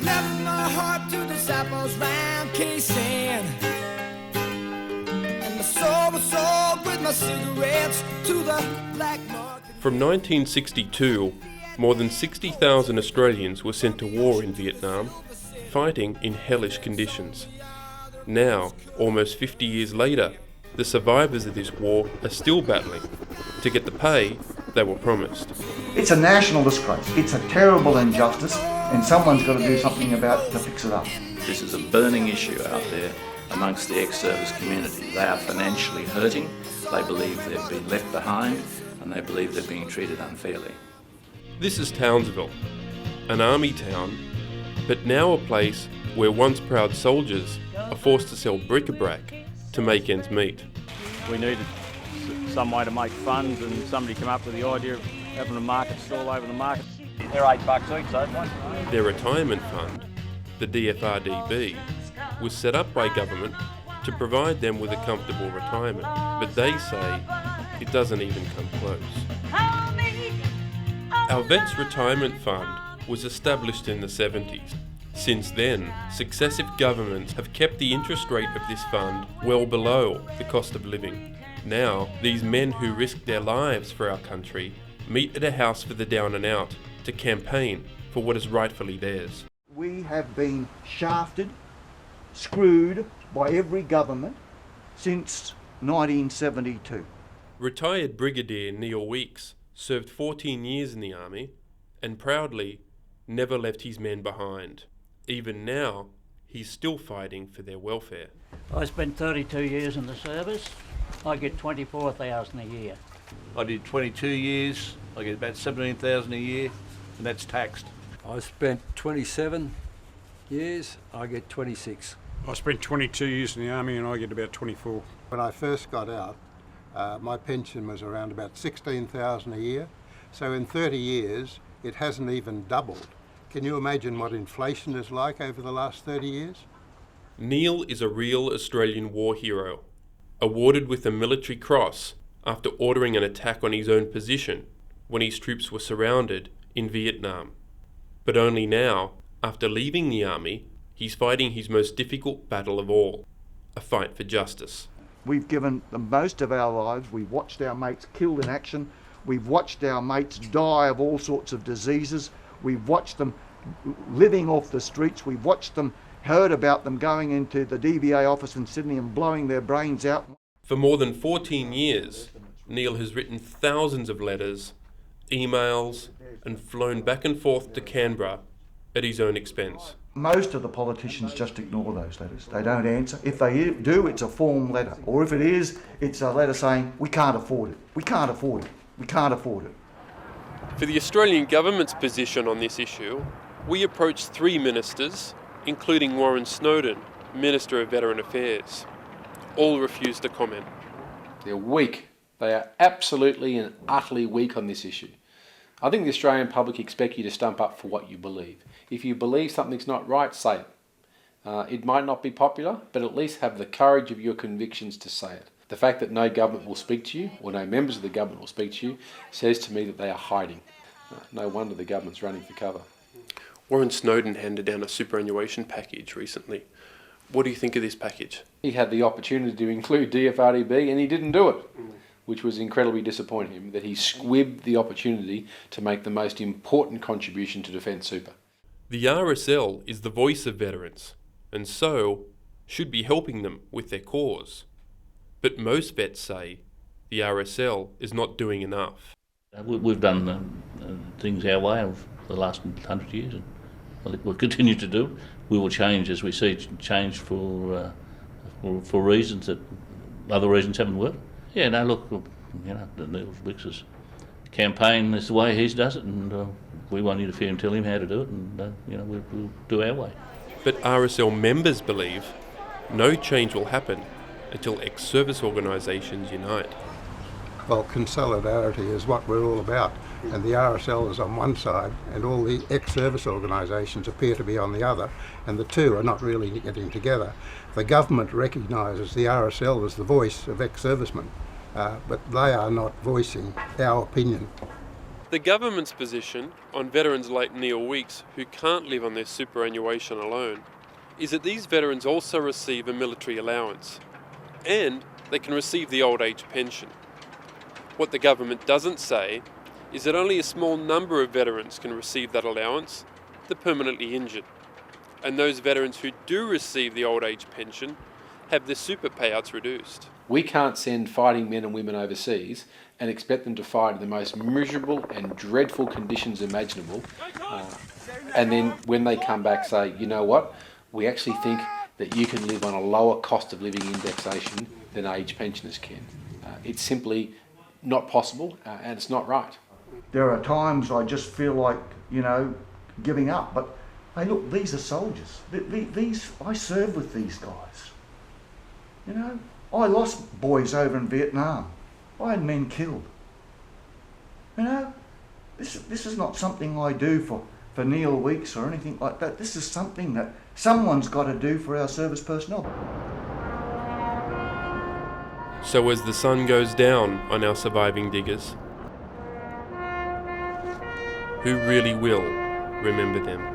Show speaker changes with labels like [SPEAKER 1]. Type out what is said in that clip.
[SPEAKER 1] left my heart to disciples round K-San, and my soul was sold with my cigarettes to the black market.
[SPEAKER 2] From 1962, more than 60,000 Australians were sent to war in Vietnam, fighting in hellish conditions. Now, almost 50 years later, the survivors of this war are still battling to get the pay they were promised.
[SPEAKER 3] It's a national disgrace. It's a terrible injustice, and someone's got to do something about it to fix it up.
[SPEAKER 4] This is a burning issue out there amongst the ex-service community. They are financially hurting, they believe they've been left behind, and they believe they're being treated unfairly.
[SPEAKER 2] This is Townsville, an army town, but now a place where once proud soldiers are forced to sell bric-a-brac to make ends meet.
[SPEAKER 5] We needed some way to make funds, and somebody came up with the idea of having a market stall over the market. They're $8 each, so one.
[SPEAKER 2] Their retirement fund, the DFRDB, was set up by government to provide them with a comfortable retirement, but they say it doesn't even come close. Our Vets Retirement Fund was established in the 70s. Since then, successive governments have kept the interest rate of this fund well below the cost of living. Now, these men who risk their lives for our country meet at a house for the down and out to campaign for what is rightfully theirs.
[SPEAKER 3] We have been shafted, screwed by every government since 1972.
[SPEAKER 2] Retired Brigadier Neil Weeks served 14 years in the army and proudly never left his men behind. Even now, he's still fighting for their welfare.
[SPEAKER 6] I spent 32 years in the service. I get $24,000 a year.
[SPEAKER 7] I did 22 years, I get about $17,000 a year, and that's taxed.
[SPEAKER 8] I spent 27 years, I get 26.
[SPEAKER 9] I spent 22 years in the army and I get about 24.
[SPEAKER 10] When I first got out, my pension was around about $16,000 a year. So in 30 years, it hasn't even doubled. Can you imagine what inflation is like over the last 30 years?
[SPEAKER 2] Neil is a real Australian war hero, awarded with a military cross after ordering an attack on his own position when his troops were surrounded in Vietnam. But only now, after leaving the army, he's fighting his most difficult battle of all, a fight for justice.
[SPEAKER 3] We've given the most of our lives. We've watched our mates killed in action. We've watched our mates die of all sorts of diseases. We've watched them living off the streets. We've watched them, heard about them going into the DVA office in Sydney and blowing their brains out.
[SPEAKER 2] For more than 14 years, Neil has written thousands of letters, emails, and flown back and forth to Canberra at his own expense.
[SPEAKER 3] Most of the politicians just ignore those letters. They don't answer. If they do, it's a form letter. Or if it is, it's a letter saying, we can't afford it. We can't afford it. We can't afford it.
[SPEAKER 2] For the Australian government's position on this issue, we approached 3 ministers, including Warren Snowden, Minister of Veteran Affairs. All refused to comment.
[SPEAKER 11] They're weak. They are absolutely and utterly weak on this issue. I think the Australian public expect you to stump up for what you believe. If you believe something's not right, say it. It might not be popular, but at least have the courage of your convictions to say it. The fact that no government will speak to you, or no members of the government will speak to you, says to me that they are hiding. No wonder the government's running for cover.
[SPEAKER 2] Warren Snowden handed down a superannuation package recently. What do you think of this package?
[SPEAKER 11] He had the opportunity to include DFRDB and he didn't do it, which was incredibly disappointing, that he squibbed the opportunity to make the most important contribution to Defence Super.
[SPEAKER 2] The RSL is the voice of veterans, and so should be helping them with their cause. But most vets say the RSL is not doing enough.
[SPEAKER 6] We've done things our way over the last 100 years, and I think we'll continue to do. We will change as we see change for reasons that other reasons haven't worked. Yeah, no, look, Neil Wicks's campaign is the way he does it, and we won't interfere and tell him how to do it, and we'll do our way.
[SPEAKER 2] But RSL members believe no change will happen until ex-service organisations unite.
[SPEAKER 10] Well, consolidarity is what we're all about, and the RSL is on one side and all the ex-service organisations appear to be on the other, and the two are not really getting together. The government recognises the RSL as the voice of ex-servicemen, but they are not voicing our opinion.
[SPEAKER 2] The government's position on veterans like Neil Weeks who can't live on their superannuation alone is that these veterans also receive a military allowance and they can receive the old age pension. What the government doesn't say is that only a small number of veterans can receive that allowance, the permanently injured. And those veterans who do receive the old age pension have their super payouts reduced.
[SPEAKER 11] We can't send fighting men and women overseas and expect them to fight in the most miserable and dreadful conditions imaginable, and then when they come back say, you know what, we actually think that you can live on a lower cost of living indexation than age pensioners can. It's simply not possible, and it's not right.
[SPEAKER 3] There are times I just feel like, giving up, but hey, look, these are soldiers. I served with these guys. I lost boys over in Vietnam. I had men killed. This is not something I do for Neil Weeks or anything like that. This is something that someone's got to do for our service personnel.
[SPEAKER 2] So as the sun goes down on our surviving diggers, who really will remember them?